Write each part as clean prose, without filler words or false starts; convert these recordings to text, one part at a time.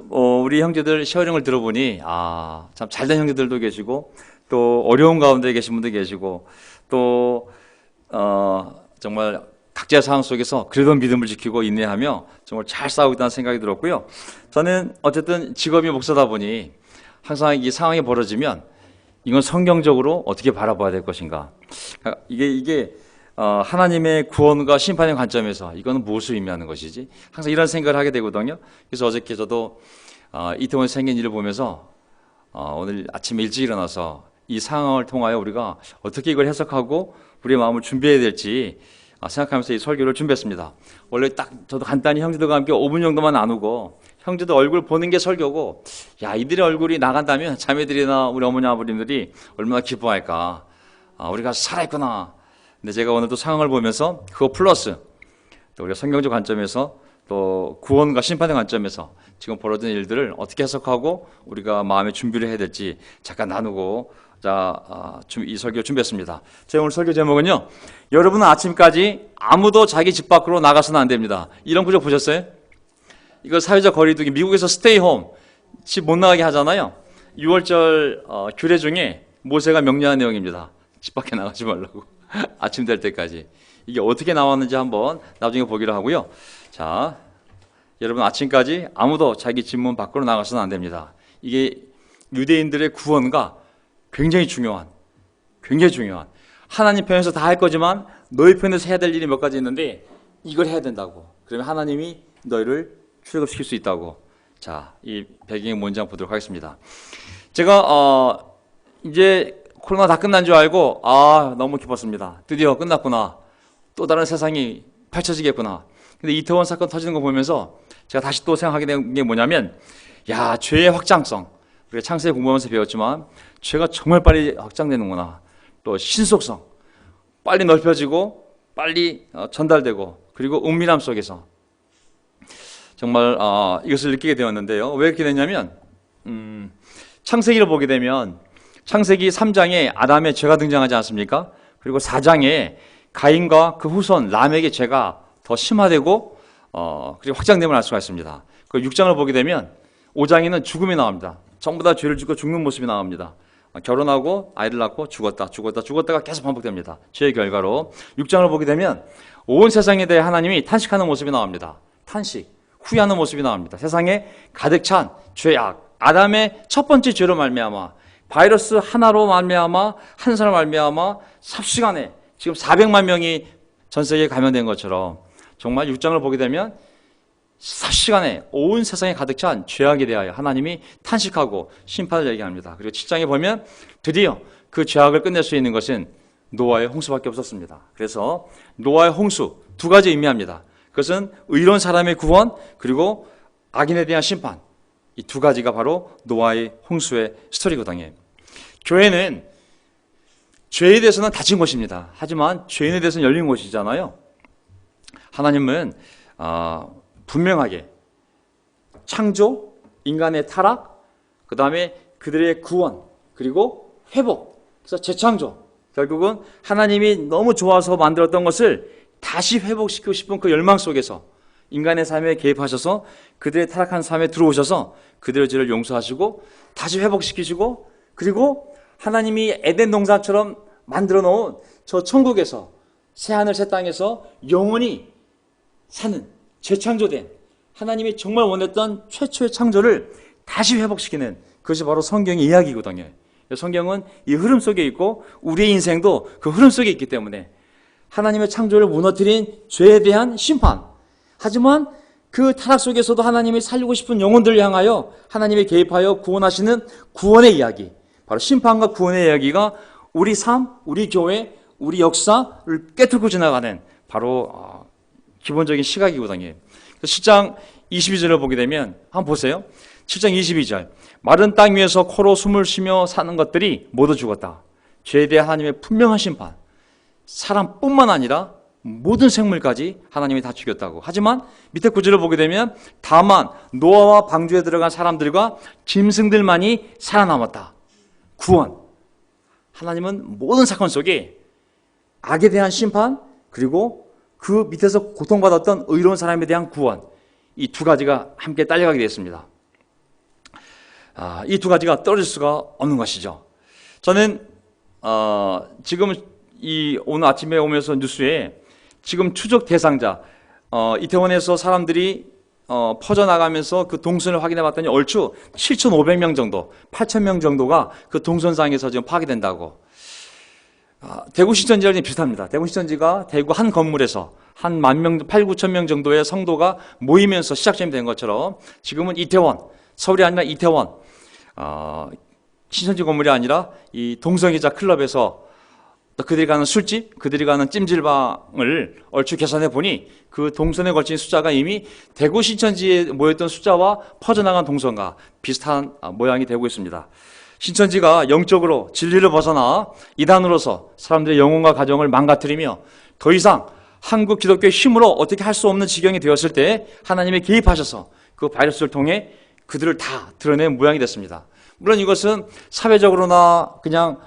우리 형제들 쉐어링을 들어보니 참 잘된 형제들도 계시고 또 어려운 가운데 계신 분도 계시고 또 정말 각자의 상황 속에서 그래도 믿음을 지키고 인내하며 정말 잘 싸우고 있다는 생각이 들었고요. 저는 어쨌든 직업이 목사다 보니 항상 이 상황이 벌어지면 이건 성경적으로 어떻게 바라봐야 될 것인가. 이게 하나님의 구원과 심판의 관점에서 이거는 무엇을 의미하는 것이지? 항상 이런 생각을 하게 되거든요. 그래서 어저께 저도 이태원 생긴 일을 보면서 오늘 아침에 일찍 일어나서 이 상황을 통하여 우리가 어떻게 이걸 해석하고 우리의 마음을 준비해야 될지 생각하면서 이 설교를 준비했습니다. 원래 딱 저도 간단히 형제들과 함께 5분 정도만 나누고 형제들 얼굴 보는 게 설교고, 야, 이들의 얼굴이 나간다면 자매들이나 우리 어머니 아버님들이 얼마나 기뻐할까. 우리가 살아있구나. 근데 제가 오늘도 상황을 보면서 그거 플러스 또 우리가 성경적 관점에서 또 구원과 심판의 관점에서 지금 벌어진 일들을 어떻게 해석하고 우리가 마음의 준비를 해야 될지 잠깐 나누고 이 설교 준비했습니다. 제 오늘 설교 제목은요, 여러분은 아침까지 아무도 자기 집 밖으로 나가서는 안 됩니다. 이런 구절 보셨어요? 이거 사회적 거리두기, 미국에서 스테이 홈, 집 못 나가게 하잖아요. 6월절 규례 중에 모세가 명령한 내용입니다. 집 밖에 나가지 말라고. 아침 될 때까지. 이게 어떻게 나왔는지 한번 나중에 보기로 하고요. 자, 여러분 아침까지 아무도 자기 집 문 밖으로 나가서는 안 됩니다. 이게 유대인들의 구원과 굉장히 중요한 하나님 편에서 다 할 거지만 너희 편에서 해야 될 일이 몇 가지 있는데 이걸 해야 된다고. 그러면 하나님이 너희를 출애굽시킬 수 있다고. 자, 이 배경의 문장 보도록 하겠습니다. 제가 이제 코로나 다 끝난 줄 알고 너무 기뻤습니다. 드디어 끝났구나. 또 다른 세상이 펼쳐지겠구나. 근데 이태원 사건 터지는 거 보면서 제가 다시 또 생각하게 된 게 뭐냐면, 야, 죄의 확장성. 우리가 창세기 공부하면서 배웠지만 죄가 정말 빨리 확장되는구나. 또 신속성. 빨리 넓혀지고 빨리 전달되고 그리고 은밀함 속에서 정말 이것을 느끼게 되었는데요. 왜 이렇게 됐냐면 창세기를 보게 되면 창세기 3장에 아담의 죄가 등장하지 않습니까? 그리고 4장에 가인과 그 후손 람에게 죄가 더 심화되고 그리고 확장됨을 알 수가 있습니다. 그 6장을 보게 되면 5장에는 죽음이 나옵니다. 전부 다 죄를 짓고 죽는 모습이 나옵니다. 결혼하고 아이를 낳고 죽었다가 계속 반복됩니다. 죄의 결과로. 6장을 보게 되면 온 세상에 대해 하나님이 탄식하는 모습이 나옵니다. 탄식, 후회하는 모습이 나옵니다. 세상에 가득 찬 죄악, 아담의 첫 번째 죄로 말미암아, 바이러스 하나로 말미암아, 한 사람 말미암아 삽시간에 지금 400만 명이 전 세계에 감염된 것처럼 정말 6장을 보게 되면 삽시간에 온 세상에 가득 찬 죄악에 대하여 하나님이 탄식하고 심판을 얘기합니다. 그리고 7장에 보면 드디어 그 죄악을 끝낼 수 있는 것은 노아의 홍수밖에 없었습니다. 그래서 노아의 홍수 두 가지 의미합니다. 그것은 의로운 사람의 구원 그리고 악인에 대한 심판. 이 두 가지가 바로 노아의 홍수의 스토리거든요. 교회는 죄에 대해서는 닫힌 곳입니다. 하지만 죄인에 대해서는 열린 곳이잖아요. 하나님은 분명하게 창조, 인간의 타락, 그 다음에 그들의 구원, 그리고 회복, 그래서 재창조. 결국은 하나님이 너무 좋아서 만들었던 것을 다시 회복시키고 싶은 그 열망 속에서 인간의 삶에 개입하셔서 그들의 타락한 삶에 들어오셔서 그들의 죄를 용서하시고 다시 회복시키시고, 그리고 하나님이 에덴 동산처럼 만들어 놓은 저 천국에서 새하늘 새 땅에서 영원히 사는 재창조된 하나님이 정말 원했던 최초의 창조를 다시 회복시키는 그것이 바로 성경의 이야기거든요. 성경은 이 흐름 속에 있고 우리의 인생도 그 흐름 속에 있기 때문에 하나님의 창조를 무너뜨린 죄에 대한 심판, 하지만 그 타락 속에서도 하나님이 살리고 싶은 영혼들을 향하여 하나님이 개입하여 구원하시는 구원의 이야기, 바로 심판과 구원의 이야기가 우리 삶, 우리 교회, 우리 역사를 깨뚫고 지나가는 바로 기본적인 시각이거든요. 7장 22절을 보게 되면 한번 보세요. 7장 22절, 마른 땅 위에서 코로 숨을 쉬며 사는 것들이 모두 죽었다. 죄에 대한 하나님의 분명한 심판, 사람뿐만 아니라 모든 생물까지 하나님이 다 죽였다고. 하지만 밑에 구절을 보게 되면 다만 노아와 방주에 들어간 사람들과 짐승들만이 살아남았다. 구원. 하나님은 모든 사건 속에 악에 대한 심판, 그리고 그 밑에서 고통받았던 의로운 사람에 대한 구원, 이 두 가지가 함께 딸려가게 되었습니다. 이 두 가지가 떨어질 수가 없는 것이죠. 저는 지금 오늘 아침에 오면서 뉴스에 지금 추적 대상자 이태원에서 사람들이 퍼져나가면서 그 동선을 확인해 봤더니 얼추 7,500명 정도, 8,000명 정도가 그 동선상에서 지금 파괴된다고. 대구 신천지랑 비슷합니다. 대구 신천지가 대구 한 건물에서 한 10,000명, 8, 9천 명 정도의 성도가 모이면서 시작점이 된 것처럼 지금은 이태원, 서울이 아니라 이태원, 신천지 건물이 아니라 이 동성애자 클럽에서 또 그들이 가는 술집, 그들이 가는 찜질방을 얼추 계산해 보니 그 동선에 걸친 숫자가 이미 대구 신천지에 모였던 숫자와 퍼져나간 동선과 비슷한 모양이 되고 있습니다. 신천지가 영적으로 진리를 벗어나 이단으로서 사람들의 영혼과 가정을 망가뜨리며 더 이상 한국 기독교의 힘으로 어떻게 할 수 없는 지경이 되었을 때 하나님이 개입하셔서 그 바이러스를 통해 그들을 다 드러낸 모양이 됐습니다. 물론 이것은 사회적으로나 그냥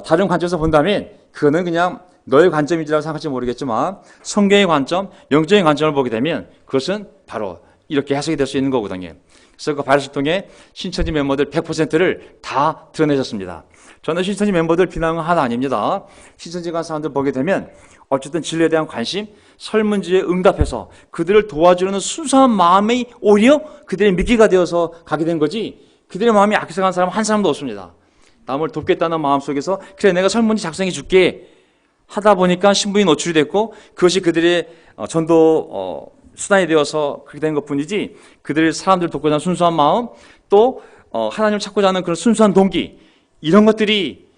다른 관점에서 본다면 그거는 그냥 너의 관점인지라고 생각할지 모르겠지만 성경의 관점, 영적인 관점을 보게 되면 그것은 바로 이렇게 해석이 될 수 있는 거거든요. 그래서 그 바이러스를 통해 신천지 멤버들 100%를 다 드러내셨습니다. 저는 신천지 멤버들 비난은 하나 아닙니다. 신천지 간 사람들 보게 되면 어쨌든 진리에 대한 관심, 설문지에 응답해서 그들을 도와주는 순수한 마음이 오히려 그들의 미끼가 되어서 가게 된 거지 그들의 마음이 악해서간 사람 한 사람도 없습니다. 남을 돕겠다는 마음 속에서 그래 내가 설문지 작성해 줄게 하다 보니까 신분이 노출이 됐고 그것이 그들의 전도 수단이 되어서 그렇게 된 것뿐이지 그들의 사람들을 돕고자 하는 순수한 마음 또 하나님을 찾고자 하는 그런 순수한 동기 이런 것들이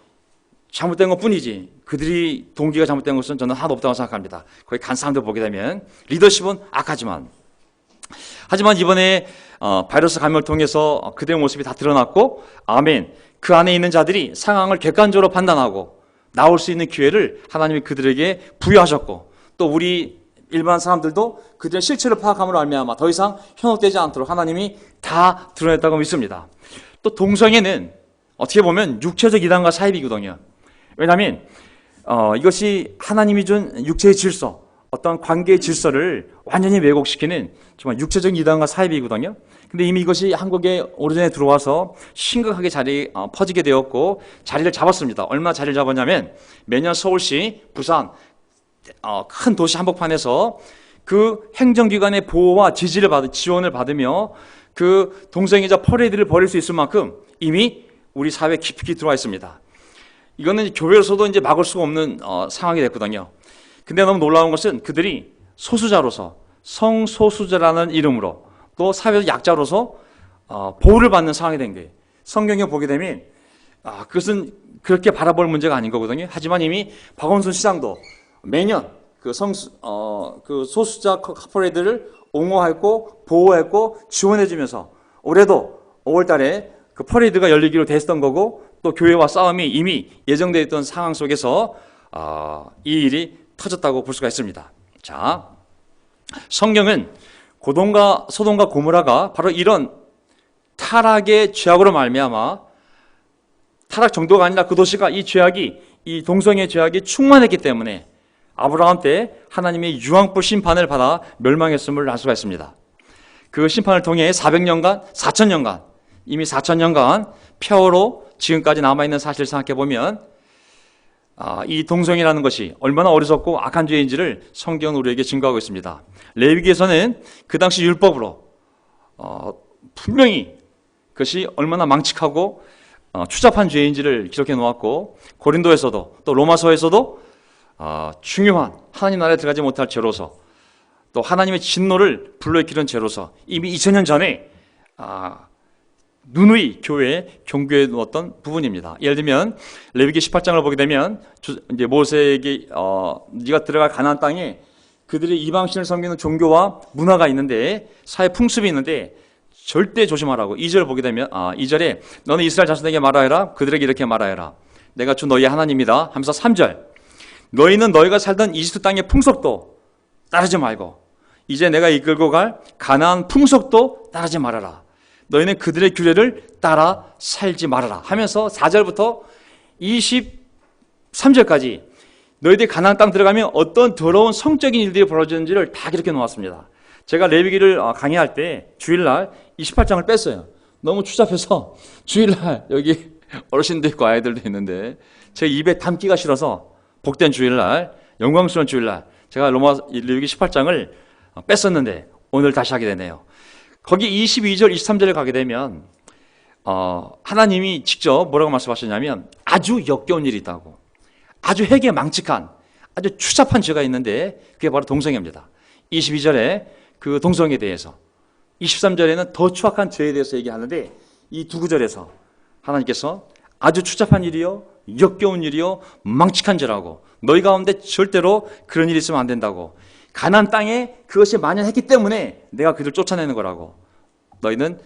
잘못된 것뿐이지 그들이 동기가 잘못된 것은 저는 하나도 없다고 생각합니다. 거기 간 사람들 보게 되면 리더십은 악하지만 하지만 이번에 바이러스 감염을 통해서 그들의 모습이 다 드러났고 아멘 그 안에 있는 자들이 상황을 객관적으로 판단하고 나올 수 있는 기회를 하나님이 그들에게 부여하셨고 또 우리 일반 사람들도 그들의 실체를 파악함으로 말미암아 더 이상 현혹되지 않도록 하나님이 다 드러냈다고 믿습니다. 또 동성애는 어떻게 보면 육체적 이단과 사입이거든요. 왜냐하면 이것이 하나님이 준 육체의 질서 어떤 관계의 질서를 완전히 왜곡시키는 정말 육체적 이단과 사입이거든요. 근데 이미 이것이 한국에 오래전에 들어와서 심각하게 퍼지게 되었고 자리를 잡았습니다. 얼마나 자리를 잡았냐면 매년 서울시, 부산 큰 도시 한복판에서 그 행정기관의 보호와 지원을 받으며 그 동성애자 퍼레이드를 벌일 수 있을 만큼 이미 우리 사회에 깊이 들어와 있습니다. 이거는 교회로서도 이제 막을 수가 없는 상황이 됐거든요. 근데 너무 놀라운 것은 그들이 소수자로서 성소수자라는 이름으로 또 사회적 약자로서 보호를 받는 상황이 된 거예요. 성경에 보게 되면 그것은 그렇게 바라볼 문제가 아닌 거거든요. 하지만 이미 박원순 시장도 매년 그 소수자 커플들을 옹호했고 보호했고 지원해주면서 올해도 5월달에 그 퍼레이드가 열리기로 됐던 거고 또 교회와 싸움이 이미 예정되어 있던 상황 속에서 이 일이 터졌다고 볼 수가 있습니다. 자, 성경은 소돔과 고모라가 바로 이런 타락의 죄악으로 말미암아 타락 정도가 아니라 그 도시가 이 동성애 죄악이 충만했기 때문에 아브라함 때 하나님의 유황불 심판을 받아 멸망했음을 알 수가 있습니다. 그 심판을 통해 400년간, 4,000년간 이미 4,000년간 폐허로 지금까지 남아있는 사실을 생각해 보면 이 동성애라는 것이 얼마나 어리석고 악한 죄인지를 성경은 우리에게 증거하고 있습니다. 레위기에서는 그 당시 율법으로 분명히 그것이 얼마나 망측하고 추잡한 죄인지를 기록해 놓았고 고린도에서도 또 로마서에서도 중요한 하나님 나라에 들어가지 못할 죄로서 또 하나님의 진노를 불러일으키는 죄로서 이미 2000년 전에 누누이 교회에 경고해 놓았던 부분입니다. 예를 들면 레위기 18장을 보게 되면 이제 모세에게 네가 들어갈 가나안 땅에 그들의 이방신을 섬기는 종교와 문화가 있는데 사회 풍습이 있는데 절대 조심하라고. 2절 보게 되면 2절에 너는 이스라엘 자손에게 말하여라 그들에게 이렇게 말하여라 내가 주 너희의 하나님이다 하면서 3절 너희는 너희가 살던 이집트 땅의 풍속도 따르지 말고 이제 내가 이끌고 갈 가나안 풍속도 따르지 말아라. 너희는 그들의 규례를 따라 살지 말아라 하면서 4절부터 23절까지 너희들이 가나안 땅 들어가면 어떤 더러운 성적인 일들이 벌어지는지를 다 기록해 놓았습니다. 제가 레위기를 강의할 때 주일날 28장을 뺐어요. 너무 추잡해서 주일날 여기 어르신도 있고 아이들도 있는데 제 입에 담기가 싫어서 복된 주일날, 영광스러운 주일날 제가 로마 레위기 18장을 뺐었는데 오늘 다시 하게 되네요. 거기 22절, 23절에 가게 되면 하나님이 직접 뭐라고 말씀하셨냐면 아주 역겨운 일이 있다고, 아주 회개 망측한 아주 추잡한 죄가 있는데 그게 바로 동성애입니다. 22절에 그 동성애에 대해서, 23절에는 더 추악한 죄에 대해서 얘기하는데 이 두 구절에서 하나님께서 아주 추잡한 일이요, 역겨운 일이요, 망측한 죄라고, 너희 가운데 절대로 그런 일이 있으면 안 된다고, 가나안 땅에 그것이 만연했기 때문에 내가 그들을 쫓아내는 거라고. 너희는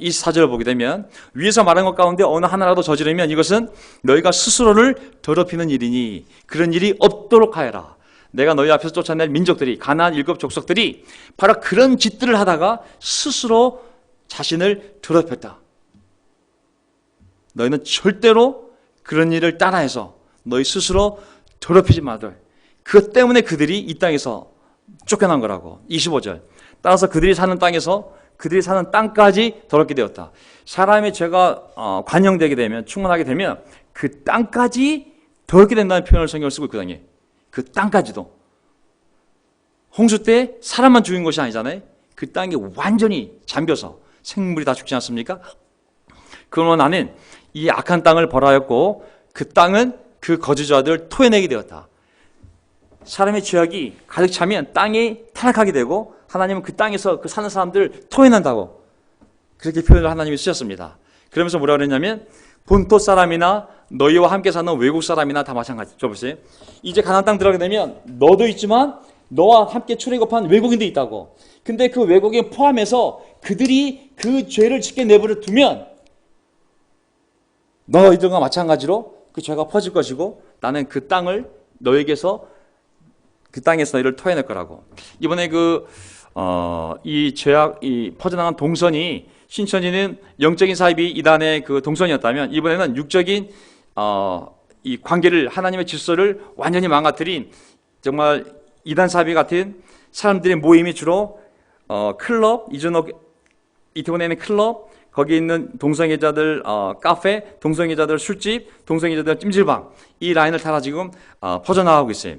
24절을 보게 되면 위에서 말한 것 가운데 어느 하나라도 저지르면 이것은 너희가 스스로를 더럽히는 일이니 그런 일이 없도록 하여라. 내가 너희 앞에서 쫓아낼 민족들이, 가나안 7 족속들이 바로 그런 짓들을 하다가 스스로 자신을 더럽혔다. 너희는 절대로 그런 일을 따라해서 너희 스스로 더럽히지 마들. 그것 때문에 그들이 이 땅에서 쫓겨난 거라고. 25절. 따라서 그들이 사는 땅에서 그들이 사는 땅까지 더럽게 되었다. 사람의 죄가 관영되게 되면, 충만하게 되면 그 땅까지 더럽게 된다는 표현을 성경을 쓰고 있거든요. 그 땅까지도. 홍수 때 사람만 죽인 것이 아니잖아요. 그 땅이 완전히 잠겨서 생물이 다 죽지 않습니까? 그러면 나는 이 악한 땅을 벌하였고 그 땅은 그 거주자들을 토해내게 되었다. 사람의 죄악이 가득 차면 땅이 타락하게 되고 하나님은 그 땅에서 그 사는 사람들을 토해낸다고 그렇게 표현을 하나님이 쓰셨습니다. 그러면서 뭐라고 그랬냐면 본토 사람이나 너희와 함께 사는 외국 사람이나 다 마찬가지. 저 보세요. 이제 가나안 땅 들어가게 되면 너도 있지만 너와 함께 출애굽한 외국인도 있다고. 근데 그 외국인 포함해서 그들이 그 죄를 짓게 내버려 두면 너희들과 마찬가지로 그 죄가 퍼질 것이고 나는 그 땅을 너에게서 그 땅에서 너희를 토해낼 거라고. 이번에 이 죄악, 이 퍼져나간 동선이 신천지는 영적인 사입이 이단의 그 동선이었다면 이번에는 육적인 이 관계를, 하나님의 질서를 완전히 망가뜨린 정말 이단 사입이 같은 사람들의 모임이 주로 클럽, 이태원에 있는 클럽, 거기 있는 동성애자들 카페, 동성애자들 술집, 동성애자들 찜질방, 이 라인을 따라 지금 퍼져나가고 있어요.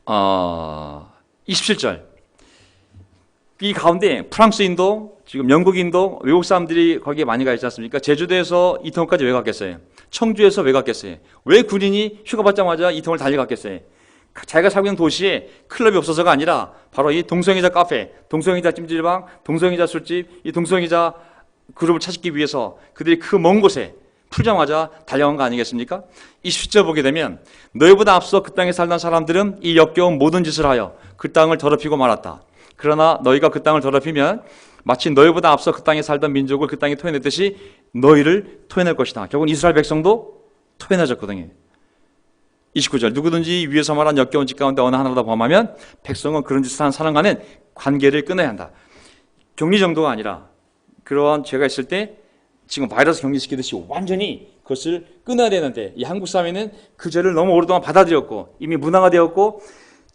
27절. 이 가운데 프랑스인도, 지금 영국인도, 외국 사람들이 거기에 많이 가 있지 않습니까? 제주도에서 이태원까지 왜 갔겠어요? 청주에서 왜 갔겠어요? 왜 군인이 휴가 받자마자 이태원을 달려갔겠어요? 자기가 살고 있는 도시에 클럽이 없어서가 아니라 바로 이 동성애자 카페, 동성애자 찜질방, 동성애자 술집, 이 동성애자 그룹을 찾기 위해서 그들이 그 먼 곳에 풀자마자 달려간 거 아니겠습니까? 이 10절 보게 되면 너희보다 앞서 그 땅에 살던 사람들은 이 역겨운 모든 짓을 하여 그 땅을 더럽히고 말았다. 그러나 너희가 그 땅을 더럽히면 마치 너희보다 앞서 그 땅에 살던 민족을 그 땅에 토해냈듯이 너희를 토해낼 것이다. 결국은 이스라엘 백성도 토해내졌거든요. 29절. 누구든지 위에서 말한 역겨운 짓 가운데 어느 하나라도 범하면 백성은 그런 짓을 하는 사람과는 관계를 끊어야 한다. 격리 정도가 아니라 그러한 죄가 있을 때 지금 바이러스 격리시키듯이 완전히 그것을 끊어야 되는데 이 한국 사회는 그 죄를 너무 오랫동안 받아들였고 이미 문화화되었고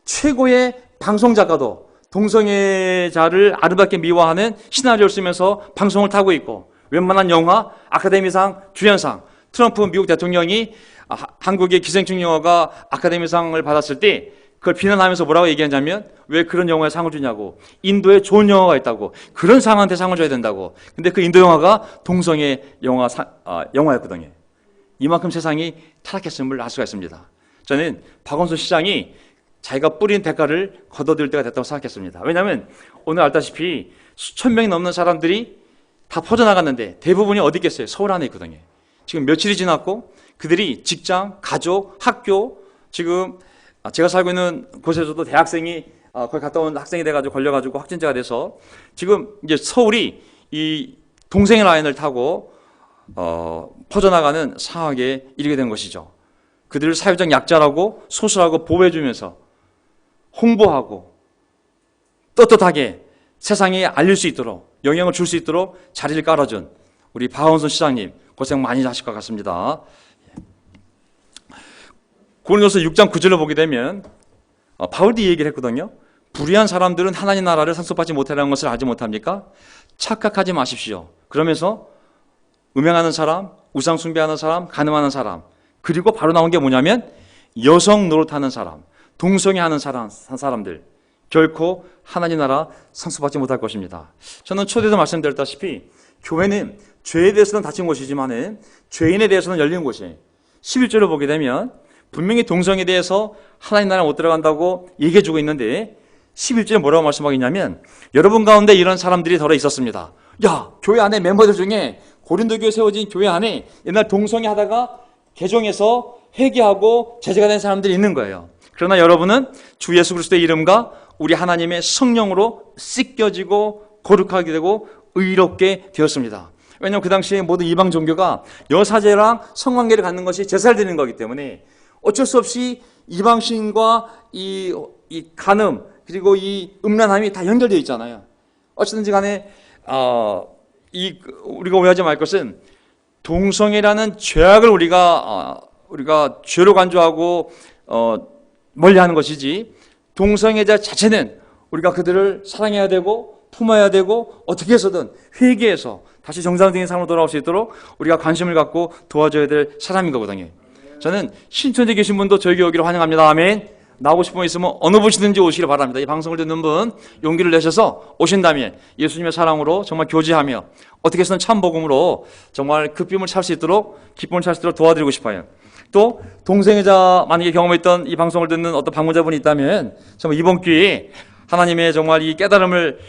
최고의 방송 작가도 동성애자를 아름답게 미화하는 시나리오를 쓰면서 방송을 타고 있고 웬만한 영화, 아카데미상, 주연상, 트럼프 미국 대통령이 한국의 기생충 영화가 아카데미상을 받았을 때 그걸 비난하면서 뭐라고 얘기하냐면 왜 그런 영화에 상을 주냐고. 인도에 좋은 영화가 있다고. 그런 사람한테 상을 줘야 된다고. 근데 그 인도 영화가 동성애 영화였거든요. 이만큼 세상이 타락했음을 알 수가 있습니다. 저는 박원순 시장이 자기가 뿌린 대가를 거둬들일 때가 됐다고 생각했습니다. 왜냐하면 오늘 알다시피 수천 명이 넘는 사람들이 다 퍼져나갔는데 대부분이 어디 있겠어요? 서울 안에 있거든요. 지금 며칠이 지났고 그들이 직장, 가족, 학교, 지금 제가 살고 있는 곳에서도 대학생이 거기 갔다 온 학생이 돼가지고 걸려가지고 확진자가 돼서 지금 이제 서울이 이 동생의 라인을 타고 퍼져나가는 상황에 이르게 된 것이죠. 그들을 사회적 약자라고 소설하고 보호해주면서 홍보하고 떳떳하게 세상에 알릴 수 있도록 영향을 줄 수 있도록 자리를 깔아준 우리 박원순 시장님 고생 많이 하실 것 같습니다. 고린도서 6장 9절을 보게 되면 바울도 이 얘기를 했거든요. 불의한 사람들은 하나님 나라를 상속받지 못하라는 것을 알지 못합니까? 착각하지 마십시오. 그러면서 음행하는 사람, 우상 숭배하는 사람, 간음하는 사람, 그리고 바로 나온 게 뭐냐면 여성 노릇하는 사람, 동성애하는 사람들 결코 하나님 나라 상속받지 못할 것입니다. 저는 초대도 말씀드렸다시피 교회는 죄에 대해서는 닫힌 곳이지만 죄인에 대해서는 열린 곳이에요. 11절을 보게 되면 분명히 동성애에 대해서 하나님 나라에 못 들어간다고 얘기해주고 있는데 11절에 뭐라고 말씀하고 있냐면 여러분 가운데 이런 사람들이 덜어 있었습니다. 야, 교회 안에 멤버들 중에 고린도 교회 세워진 교회 안에 옛날 동성애 하다가 개종해서 회개하고 제자가 된 사람들이 있는 거예요. 그러나 여러분은 주 예수 그리스도의 이름과 우리 하나님의 성령으로 씻겨지고 거룩하게 되고 의롭게 되었습니다. 왜냐하면 그 당시에 모든 이방 종교가 여사제랑 성관계를 갖는 것이 제사를 드리는 거기 때문에 어쩔 수 없이 이방신과 이 간음 그리고 이 음란함이 다 연결되어 있잖아요. 어쨌든지 간에 우리가 오해하지 말 것은 동성애라는 죄악을 우리가 죄로 간주하고 멀리하는 것이지 동성애자 자체는 우리가 그들을 사랑해야 되고 품어야 되고 어떻게 해서든 회개해서 다시 정상적인 삶으로 돌아올 수 있도록 우리가 관심을 갖고 도와줘야 될 사람인 거거든요. 저는 신천지에 계신 분도 저희 교회 오기를 환영합니다. 아멘. 나오고 싶은 분 있으면 어느 분이든지 오시기를 바랍니다. 이 방송을 듣는 분 용기를 내셔서 오신다면 예수님의 사랑으로 정말 교제하며 어떻게 해서든 참 복음으로 정말 급빔을 찾을 수 있도록 기쁨을 찾을 수 있도록 도와드리고 싶어요. 또 동성애자 만약에 경험했던 이 방송을 듣는 어떤 방문자분이 있다면 정말 이번 기회에 하나님의 정말 이 깨달음을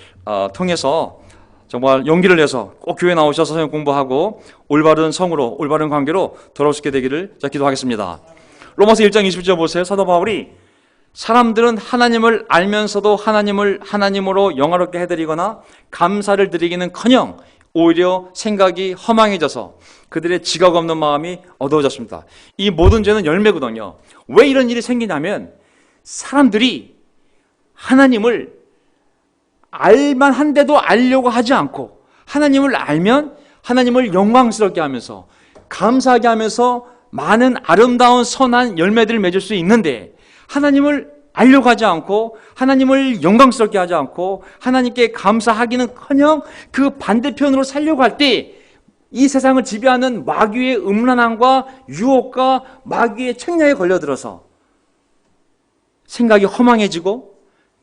통해서 정말 용기를 내서 꼭 교회 나오셔서 성경 공부하고 올바른 성으로 올바른 관계로 돌아올 수 있게 되기를 기도하겠습니다. 로마서 1장 20절 보세요. 사도 바울이 사람들은 하나님을 알면서도 하나님을 하나님으로 영화롭게 해드리거나 감사를 드리기는커녕 오히려 생각이 허망해져서 그들의 지각 없는 마음이 어두워졌습니다. 이 모든 죄는 열매거든요. 왜 이런 일이 생기냐면 사람들이 하나님을 알만한데도 알려고 하지 않고 하나님을 알면 하나님을 영광스럽게 하면서 감사하게 하면서 많은 아름다운 선한 열매들을 맺을 수 있는데 하나님을 알려고 하지 않고 하나님을 영광스럽게 하지 않고 하나님께 감사하기는커녕 그 반대편으로 살려고 할 때 이 세상을 지배하는 마귀의 음란함과 유혹과 마귀의 책략에 걸려들어서 생각이 허망해지고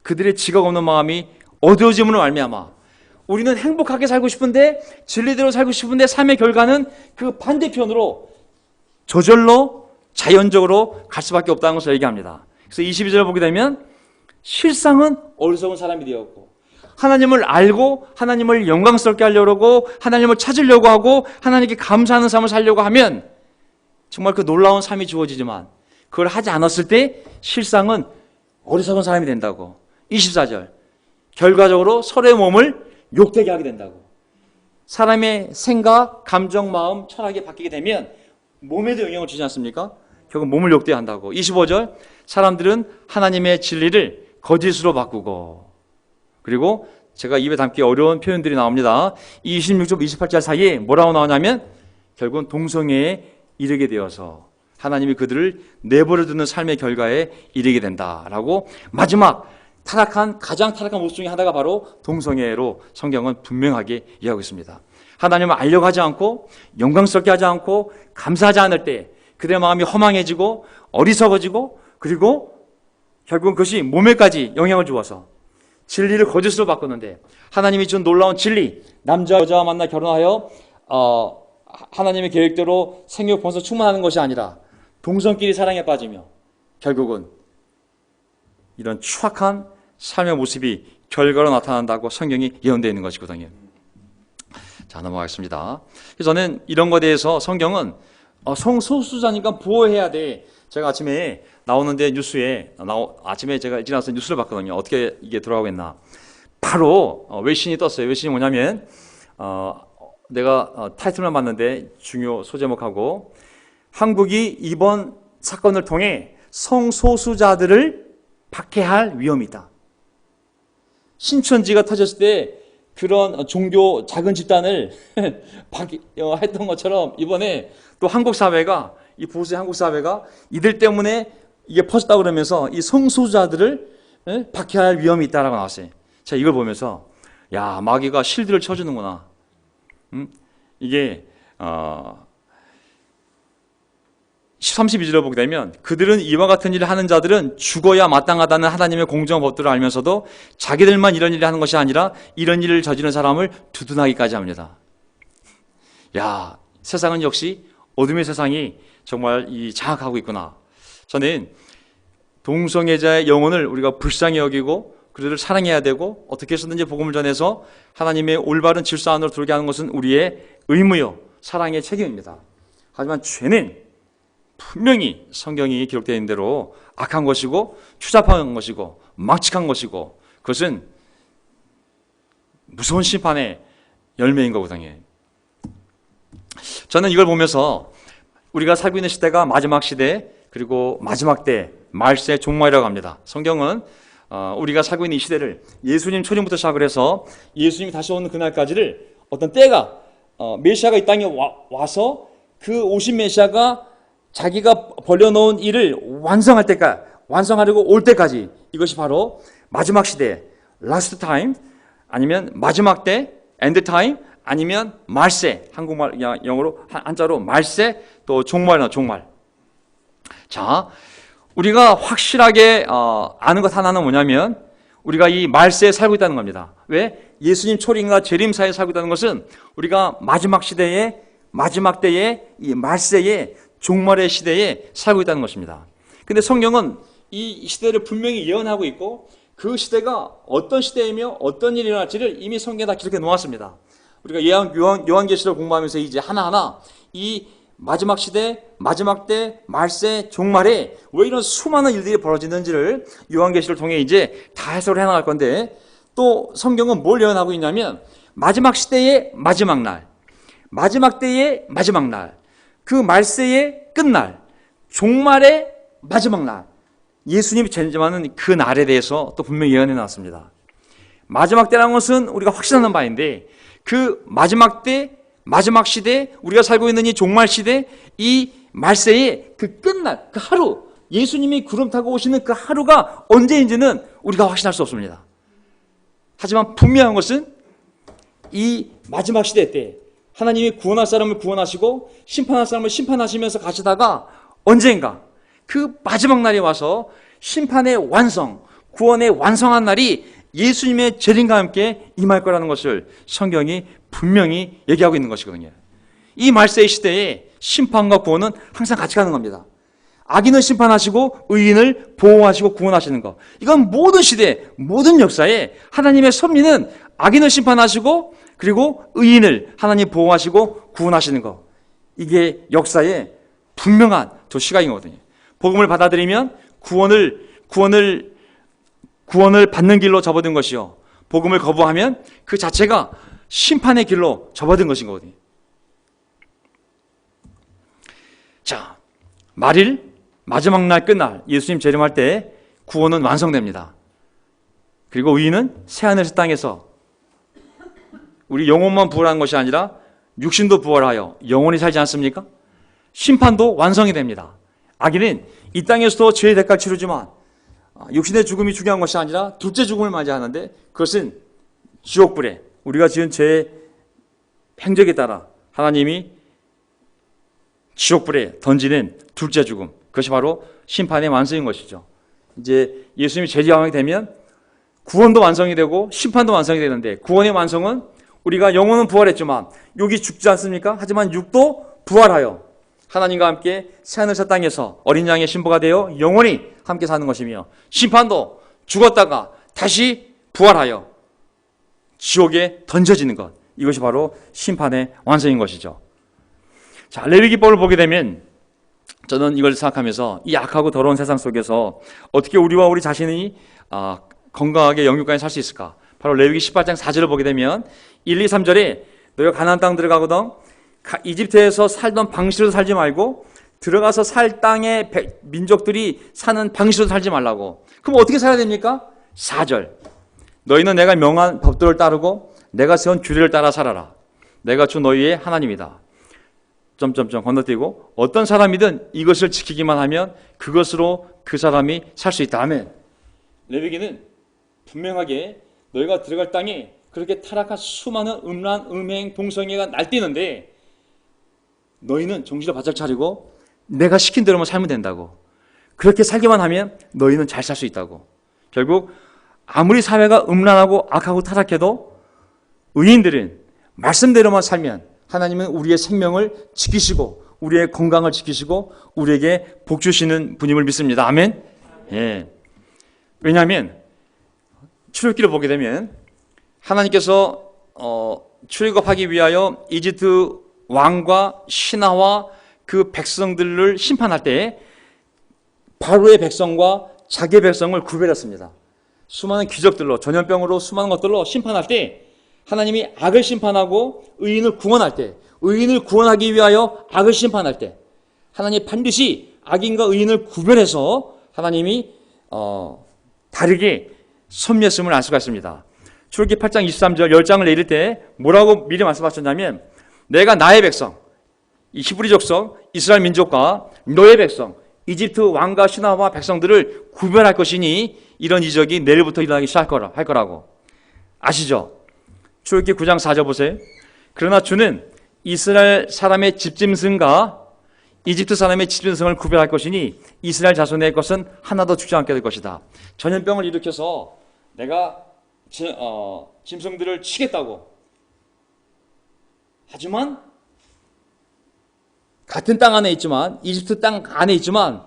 그들의 지각 없는 마음이 어두워짐으로 말미암아 우리는 행복하게 살고 싶은데 진리대로 살고 싶은데 삶의 결과는 그 반대편으로 저절로 자연적으로 갈 수밖에 없다는 것을 얘기합니다. 그래서 22절을 보게 되면 실상은 어리석은 사람이 되었고 하나님을 알고 하나님을 영광스럽게 하려고 하고 하나님을 찾으려고 하고 하나님께 감사하는 삶을 살려고 하면 정말 그 놀라운 삶이 주어지지만 그걸 하지 않았을 때 실상은 어리석은 사람이 된다고. 24절 결과적으로 서로의 몸을 욕되게 하게 된다고. 사람의 생각, 감정, 마음, 철학이 바뀌게 되면 몸에도 영향을 주지 않습니까? 결국 몸을 욕되게 한다고. 25절 사람들은 하나님의 진리를 거짓으로 바꾸고 그리고 제가 입에 담기 어려운 표현들이 나옵니다. 26절 28절 사이에 뭐라고 나오냐면 결국은 동성애에 이르게 되어서 하나님이 그들을 내버려 두는 삶의 결과에 이르게 된다라고 마지막 가장 타락한 모습 중에 하나가 바로 동성애로 성경은 분명하게 이야기하고 있습니다. 하나님을 알려고 하지 않고 영광스럽게 하지 않고 감사하지 않을 때 그들의 마음이 허망해지고 어리석어지고 그리고 결국은 그것이 몸에까지 영향을 주어서 진리를 거짓으로 바꾸는데 하나님이 준 놀라운 진리 남자 여자와 만나 결혼하여 하나님의 계획대로 생육 번성 충만하는 것이 아니라 동성끼리 사랑에 빠지며 결국은 이런 추악한 삶의 모습이 결과로 나타난다고 성경이 예언되어 있는 것이거든요. 자, 넘어가겠습니다. 그래서 저는 이런 것에 대해서 성경은 성소수자니까 보호해야 돼. 제가 아침에 나오는데 뉴스에 아침에 제가 일찍 나와서 뉴스를 봤거든요. 어떻게 이게 돌아가고 있나. 바로 외신이 떴어요. 외신이 뭐냐면 내가 타이틀만 봤는데 중요 소제목하고 한국이 이번 사건을 통해 성소수자들을 박해할 위험이 있다. 신천지가 터졌을 때 그런 종교 작은 집단을 했던 것처럼 이번에 또 한국 사회가 이 보수의 한국 사회가 이들 때문에 이게 퍼졌다고 그러면서 이 성소수자들을 박해할 위험이 있다라고 나왔어요. 자, 이걸 보면서 야, 마귀가 실드를 쳐주는구나. 이게 32절을 보게 되면 그들은 이와 같은 일을 하는 자들은 죽어야 마땅하다는 하나님의 공정한 법들을 알면서도 자기들만 이런 일을 하는 것이 아니라 이런 일을 저지르는 사람을 두둔하기까지 합니다. 야, 세상은 역시 어둠의 세상이 정말 장악하고 있구나. 저는 동성애자의 영혼을 우리가 불쌍히 여기고 그들을 사랑해야 되고 어떻게 해서든지 복음을 전해서 하나님의 올바른 질서 안으로 들게 하는 것은 우리의 의무요 사랑의 책임입니다. 하지만 죄는 분명히 성경이 기록되어 있는 대로 악한 것이고 추잡한 것이고 망측한 것이고 그것은 무서운 심판의 열매인 거거든요. 저는 이걸 보면서 우리가 살고 있는 시대가 마지막 시대 그리고 마지막 때 말세 종말이라고 합니다. 성경은 우리가 살고 있는 이 시대를 예수님 초림부터 시작을 해서 예수님이 다시 오는 그날까지를 어떤 때가 메시아가 이 땅에 와서 그 오신 메시아가 자기가 벌려놓은 일을 완성할 때까지 완성하려고 올 때까지 이것이 바로 마지막 시대 last time 아니면 마지막 때 end time 아니면 말세 한국말 영어로 한자로 말세 또 종말이나 종말. 자, 우리가 확실하게 아는 것 하나는 뭐냐면 우리가 이 말세에 살고 있다는 겁니다. 왜? 예수님 초림과 재림 사이에 살고 있다는 것은 우리가 마지막 시대에 마지막 때에 이 말세에 종말의 시대에 살고 있다는 것입니다. 근데 성경은 이 시대를 분명히 예언하고 있고 그 시대가 어떤 시대이며 어떤 일이 일어날지를 이미 성경에 다 기록해 놓았습니다. 우리가 요한계시를 공부하면서 이제 하나하나 이 마지막 시대, 마지막 때, 말세, 종말에 왜 이런 수많은 일들이 벌어지는지를 요한계시를 통해 이제 다 해석을 해나갈 건데 또 성경은 뭘 예언하고 있냐면 마지막 시대의 마지막 날, 마지막 때의 마지막 날, 그 말세의 끝날, 종말의 마지막 날, 예수님이 재림하는 그 날에 대해서 또 분명히 예언해 놨습니다. 마지막 때라는 것은 우리가 확신하는 바인데 그 마지막 때, 마지막 시대, 우리가 살고 있는 이 종말 시대, 이 말세의 그 끝날, 그 하루, 예수님이 구름 타고 오시는 그 하루가 언제인지는 우리가 확신할 수 없습니다. 하지만 분명한 것은 이 마지막 시대 때 하나님이 구원할 사람을 구원하시고 심판할 사람을 심판하시면서 가시다가 언젠가 그 마지막 날이 와서 심판의 완성, 구원의 완성한 날이 예수님의 재림과 함께 임할 거라는 것을 성경이 분명히 얘기하고 있는 것이거든요. 이 말세의 시대에 심판과 구원은 항상 같이 가는 겁니다. 악인을 심판하시고 의인을 보호하시고 구원하시는 것. 이건 모든 시대, 모든 역사에 하나님의 섭리는 악인을 심판하시고 그리고 의인을 하나님 보호하시고 구원하시는 것. 이게 역사의 분명한 저 시각이거든요. 복음을 받아들이면 구원을 받는 길로 접어든 것이요. 복음을 거부하면 그 자체가 심판의 길로 접어든 것인 거거든요. 자, 말일 마지막 날 끝날 예수님 재림할 때 구원은 완성됩니다. 그리고 의인은 새하늘의 땅에서 우리 영혼만 부활하는 것이 아니라 육신도 부활하여 영원히 살지 않습니까? 심판도 완성이 됩니다. 악인은 이 땅에서도 죄의 대가를 치르지만 육신의 죽음이 중요한 것이 아니라 둘째 죽음을 맞이하는데 그것은 지옥불에 우리가 지은 죄의 행적에 따라 하나님이 지옥불에 던지는 둘째 죽음, 그것이 바로 심판의 완성인 것이죠. 이제 예수님이 재림하게 되면 구원도 완성이 되고 심판도 완성이 되는데 구원의 완성은 우리가 영혼은 부활했지만 육이 죽지 않습니까? 하지만 육도 부활하여 하나님과 함께 새하늘 새 땅에서 어린 양의 신부가 되어 영원히 함께 사는 것이며 심판도 죽었다가 다시 부활하여 지옥에 던져지는 것, 이것이 바로 심판의 완성인 것이죠. 자, 레위기법을 보게 되면 저는 이걸 생각하면서 이 악하고 더러운 세상 속에서 어떻게 우리와 우리 자신이 건강하게 영육간에 살 수 있을까? 바로 레위기 18장 4절을 보게 되면 1, 2, 3절에 너희가 가나안 땅 들어가거든 이집트에서 살던 방식으로 살지 말고 들어가서 살 땅의 민족들이 사는 방식으로 살지 말라고. 그럼 어떻게 살아야 됩니까? 4절 너희는 내가 명한 법도를 따르고 내가 세운 규례를 따라 살아라. 내가 주 너희의 하나님이다. 건너뛰고 어떤 사람이든 이것을 지키기만 하면 그것으로 그 사람이 살 수 있다. 아멘. 레위기는 분명하게 너희가 들어갈 땅에 그렇게 타락한 수많은 음란, 음행, 동성애가 날뛰는데 너희는 정신을 바짝 차리고 내가 시킨 대로만 살면 된다고. 그렇게 살기만 하면 너희는 잘 살 수 있다고. 결국 아무리 사회가 음란하고 악하고 타락해도 의인들은 말씀대로만 살면 하나님은 우리의 생명을 지키시고 우리의 건강을 지키시고 우리에게 복 주시는 분임을 믿습니다. 아멘. 예. 왜냐하면 출애굽기를 보게 되면 하나님께서 출애굽하기 위하여 이집트 왕과 신하와 그 백성들을 심판할 때 바로의 백성과 자기의 백성을 구별했습니다. 수많은 기적들로, 전염병으로 수많은 것들로 심판할 때 하나님이 악을 심판하고 의인을 구원할 때, 의인을 구원하기 위하여 악을 심판할 때 하나님이 반드시 악인과 의인을 구별해서 하나님이 다르게 섭리했음을 알 수가 있습니다. 출애굽기 8장 23절 10장을 내릴 때 뭐라고 미리 말씀하셨냐면 내가 나의 백성, 이 히브리 족속 이스라엘 민족과 너의 백성 이집트 왕과 신하와 백성들을 구별할 것이니 이런 이적이 내일부터 일어나기 시작할 거라고. 아시죠? 출애굽기 9장 4절 보세요. 그러나 주는 이스라엘 사람의 집짐승과 이집트 사람의 집짐승을 구별할 것이니 이스라엘 자손의 것은 하나도 죽지 않게 될 것이다. 전염병을 일으켜서 내가 짐승들을 치겠다고. 하지만 같은 땅 안에 있지만 이집트 땅 안에 있지만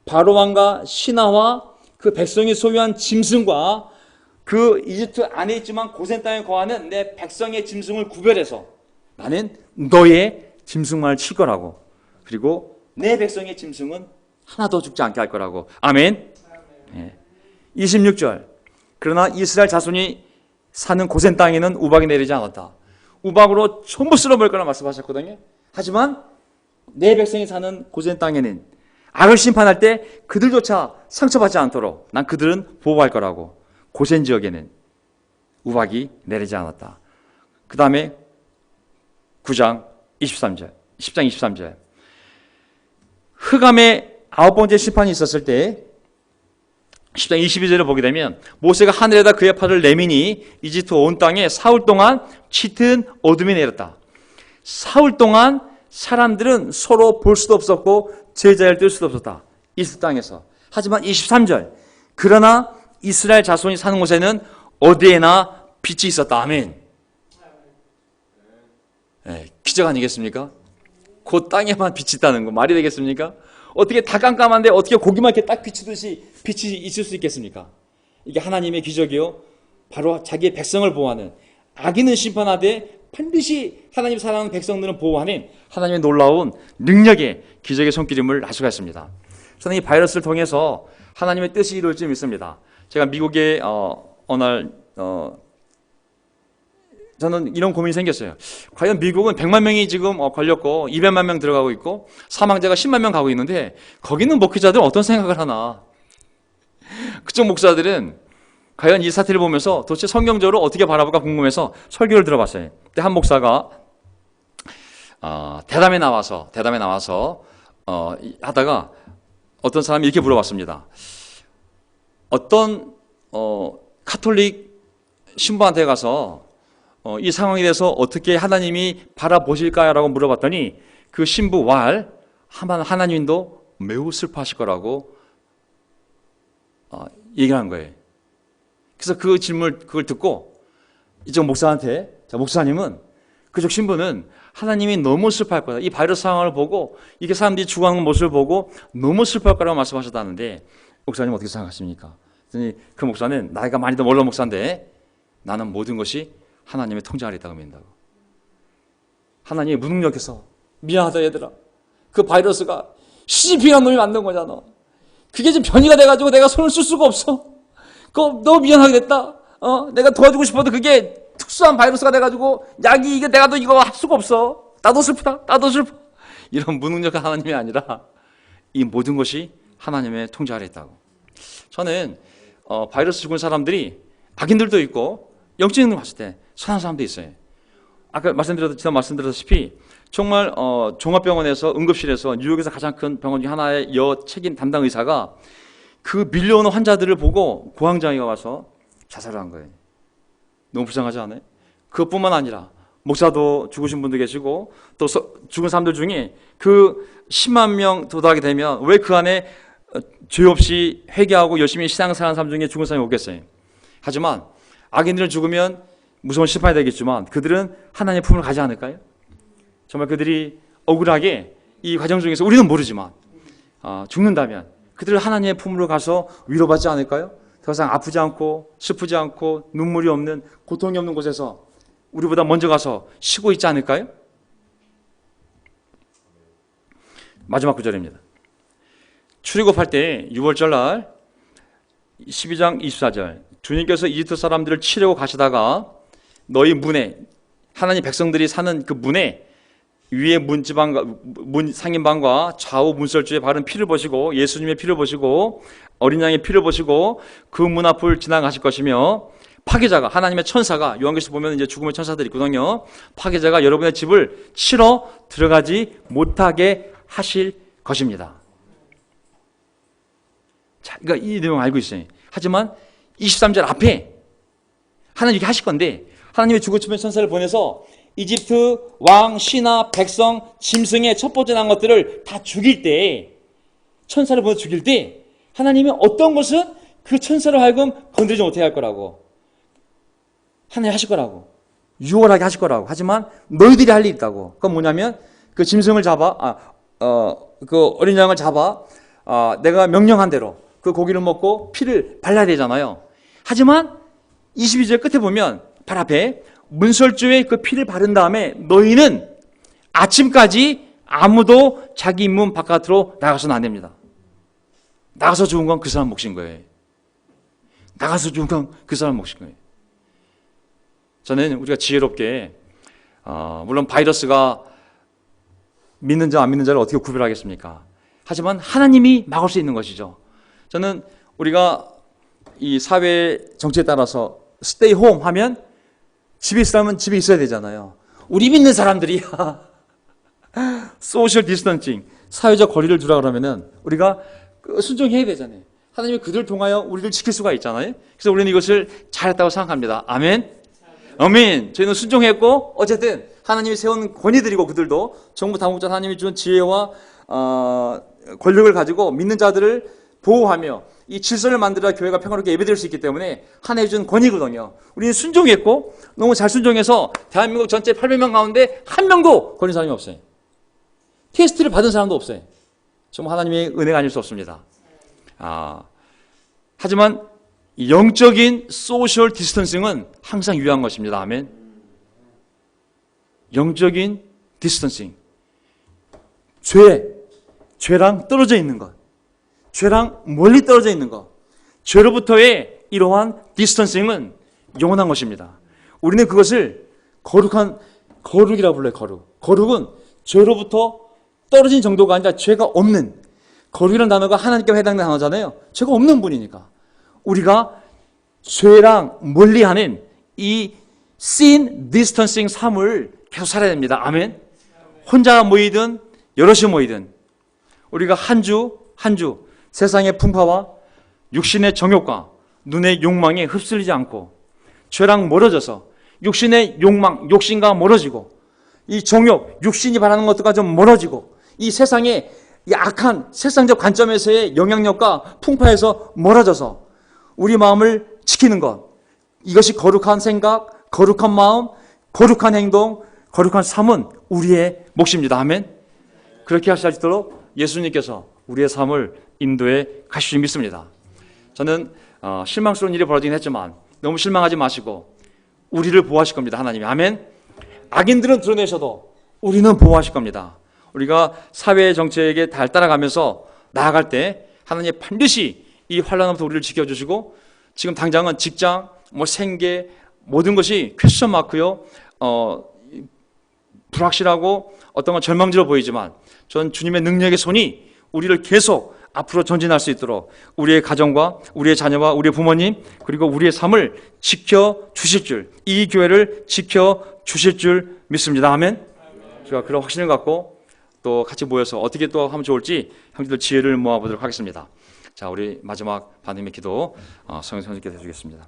바로 왕과 신하와 그 백성이 소유한 짐승과 그 이집트 안에 있지만 고센 땅에 거하는 내 백성의 짐승을 구별해서 나는 너의 짐승만을 칠 거라고. 그리고 내 백성의 짐승은 하나도 죽지 않게 할 거라고. 아멘. 네. 26절 그러나 이스라엘 자손이 사는 고센 땅에는 우박이 내리지 않았다. 우박으로 전부 쓸어버릴 거라 말씀하셨거든요. 하지만 내 백성이 사는 고센 땅에는 악을 심판할 때 그들조차 상처받지 않도록 난 그들은 보호할 거라고. 고센 지역에는 우박이 내리지 않았다. 그 다음에 9장 23절 10장 23절 흑암의 9번째 심판이 있었을 때 10장 22절을 보게 되면 모세가 하늘에다 그의 팔을 내미니 이집트 온 땅에 사흘 동안 짙은 어둠이 내렸다. 사흘 동안 사람들은 서로 볼 수도 없었고 제자를 뜰 수도 없었다. 이집트 땅에서. 하지만 23절 그러나 이스라엘 자손이 사는 곳에는 어디에나 빛이 있었다. 아멘. 네, 기적 아니겠습니까? 그 땅에만 빛이 있다는 거 말이 되겠습니까? 어떻게 다 깜깜한데 어떻게 고기만 이렇게 딱 비추듯이 빛이 있을 수 있겠습니까? 이게 하나님의 기적이요. 바로 자기의 백성을 보호하는, 악인은 심판하되 반드시 하나님 사랑하는 백성들은 보호하는 하나님의 놀라운 능력의 기적의 손길임을 알 수가 있습니다. 저는 이 바이러스를 통해서 하나님의 뜻이 이루어질 줄 믿습니다. 제가 미국에 어느 날 저는 이런 고민이 생겼어요. 과연 미국은 100만 명이 지금 걸렸고 200만 명 들어가고 있고 사망자가 10만 명 가고 있는데 거기는 목회자들은 어떤 생각을 하나. 그쪽 목사들은 과연 이 사태를 보면서 도대체 성경적으로 어떻게 바라볼까 궁금해서 설교를 들어봤어요. 그때 한 목사가 대담에 나와서 하다가 어떤 사람이 이렇게 물어봤습니다. 어떤 카톨릭 신부한테 가서 이 상황에 대해서 어떻게 하나님이 바라보실까라고 물어봤더니 그 신부 하나님도 매우 슬퍼하실 거라고 얘기를 한 거예요. 그래서 그 질문을 그걸 듣고 이쪽 목사한테 목사님은 그쪽 신부는 하나님이 너무 슬퍼할 거다. 이 바이러스 상황을 보고 이게 사람들이 죽어가는 모습을 보고 너무 슬퍼할 거라고 말씀하셨다는데 목사님 어떻게 생각하십니까? 그랬더니 그 목사는 나이가 많이 더 멀른 목사인데 나는 모든 것이 하나님의 통제 아래 있다고 믿는다고. 하나님이 무능력해서 미안하다 얘들아. 그 바이러스가 시집이라는 놈이 만든 거잖아. 그게 지금 변이가 돼가지고 내가 손을 쓸 수가 없어. 그거 너무 미안하게 됐다. 내가 도와주고 싶어도 그게 특수한 바이러스가 돼가지고 약이 이게 내가 또 이거 할 수가 없어. 나도 슬프다. 나도 슬퍼. 이런 무능력한 하나님이 아니라 이 모든 것이 하나님의 통제 아래 있다고. 저는 바이러스 죽은 사람들이 악인들도 있고 영적인 걸 봤을 때 선한 사람도 있어요. 아까 말씀드렸다시피 정말 종합병원에서 응급실에서 뉴욕에서 가장 큰 병원 중 하나의 책임 담당 의사가 그 밀려오는 환자들을 보고 고황장애가 와서 자살을 한 거예요. 너무 불쌍하지 않아요? 그것뿐만 아니라 목사도 죽으신 분도 계시고 또 죽은 사람들 중에 그 10만 명 도달하게 되면 왜 그 안에 죄 없이 회개하고 열심히 신앙생활하는 사람 중에 죽은 사람이 없겠어요? 하지만 악인들은 죽으면 무서운 심판이 되겠지만 그들은 하나님의 품을 가지 않을까요? 정말 그들이 억울하게 이 과정 중에서 우리는 모르지만 죽는다면 그들을 하나님의 품으로 가서 위로받지 않을까요? 더 이상 아프지 않고 슬프지 않고 눈물이 없는 고통이 없는 곳에서 우리보다 먼저 가서 쉬고 있지 않을까요? 마지막 구절입니다. 출애굽할 때 6월절 날 12장 24절 주님께서 이집트 사람들을 치려고 가시다가 너희 문에 하나님 백성들이 사는 그 문에 위에 문지방과 문 상인방과 좌우 문설주에 바른 피를 보시고 예수님의 피를 보시고 어린 양의 피를 보시고 그 문 앞을 지나가실 것이며 파괴자가 하나님의 천사가 요한계시록 보면 이제 죽음의 천사들이 있거든요. 파괴자가 여러분의 집을 치러 들어가지 못하게 하실 것입니다. 자, 그러니까 이 내용 알고 있어요. 하지만 23절 앞에 하나님 이렇게 하실 건데 하나님의 죽음의 천사를 보내서 이집트 왕, 신하, 백성, 짐승의 첫 번째 난 것들을 다 죽일 때 천사를 보내서 죽일 때 하나님이 어떤 것은 그 천사로 하여금 건드리지 못하게 할 거라고 하나님 하실 거라고 유월하게 하실 거라고 하지만 너희들이 할 일이 있다고 그건 뭐냐면 그 짐승을 잡아 그 어린 양을 잡아 내가 명령한 대로 그 고기를 먹고 피를 발라야 되잖아요. 하지만 22절 끝에 보면 발 앞에 문설주에 그 피를 바른 다음에 너희는 아침까지 아무도 자기 문 바깥으로 나가서는 안 됩니다. 나가서 죽은 건 그 사람 몫인 거예요. 나가서 죽은 건 그 사람 몫인 거예요. 저는 우리가 지혜롭게 물론 바이러스가 믿는 자 안 믿는 자를 어떻게 구별하겠습니까? 하지만 하나님이 막을 수 있는 것이죠. 저는 우리가 이 사회 정치에 따라서 스테이 홈 하면 집에 있으면 집에 있어야 되잖아요. 우리 믿는 사람들이 소셜 디스턴싱 사회적 거리를 두라 그러면은 우리가 순종해야 되잖아요. 하나님이 그들을 통하여 우리를 지킬 수가 있잖아요. 그래서 우리는 이것을 잘했다고 생각합니다. 아멘. 아멘. 저희는 순종했고 어쨌든 하나님이 세운 권위들이고 그들도 정부 당국자 하나님이 준 지혜와 권력을 가지고 믿는 자들을 보호하며 이 질서를 만들어 교회가 평화롭게 예배드릴 수 있기 때문에 하나님이 준 권위거든요. 우리는 순종했고 너무 잘 순종해서 대한민국 전체 800명 가운데 한 명도 걸린 사람이 없어요. 테스트를 받은 사람도 없어요. 정말 하나님의 은혜가 아닐 수 없습니다. 하지만 영적인 소셜 디스턴싱은 항상 유효한 것입니다. 아멘. 영적인 디스턴싱. 죄랑 떨어져 있는 것. 죄랑 멀리 떨어져 있는 것. 죄로부터의 이러한 디스턴싱은 영원한 것입니다. 우리는 그것을 거룩이라고 불러요. 거룩은 죄로부터 떨어진 정도가 아니라 죄가 없는, 거룩이라는 단어가 하나님께 해당되는 단어잖아요. 죄가 없는 분이니까 우리가 죄랑 멀리하는 이 sin distancing 삶을 계속 살아야 됩니다. 아멘. 혼자 모이든 여럿이 모이든 우리가 한 주 세상의 풍파와 육신의 정욕과 눈의 욕망에 휩쓸리지 않고 죄랑 멀어져서 육신의 욕망, 욕심과 멀어지고 이 정욕, 육신이 바라는 것들과 좀 멀어지고 이 세상의 이 악한 세상적 관점에서의 영향력과 풍파에서 멀어져서 우리 마음을 지키는 것, 이것이 거룩한 생각, 거룩한 마음, 거룩한 행동, 거룩한 삶은 우리의 몫입니다. 아멘. 그렇게 하실 수 있도록 예수님께서 우리의 삶을 인도해 가실 줄 믿습니다. 저는 실망스러운 일이 벌어지긴 했지만 너무 실망하지 마시고 우리를 보호하실 겁니다. 하나님이. 아멘. 악인들은 드러내셔도 우리는 보호하실 겁니다. 우리가 사회 정책에 잘 따라가면서 나아갈 때 하나님 반드시 이 환난으로부터 우리를 지켜주시고 지금 당장은 직장, 생계 모든 것이 퀘스천 마크요. 불확실하고 어떤 건 절망지로 보이지만 전 주님의 능력의 손이 우리를 계속 앞으로 전진할 수 있도록 우리의 가정과 우리의 자녀와 우리의 부모님 그리고 우리의 삶을 지켜주실 줄, 이 교회를 지켜주실 줄 믿습니다. 아멘. 제가 그런 확신을 갖고 또 같이 모여서 어떻게 또 하면 좋을지 형제들 지혜를 모아보도록 하겠습니다. 자, 우리 마지막 반응의 기도 성령 선생님께서 해주겠습니다.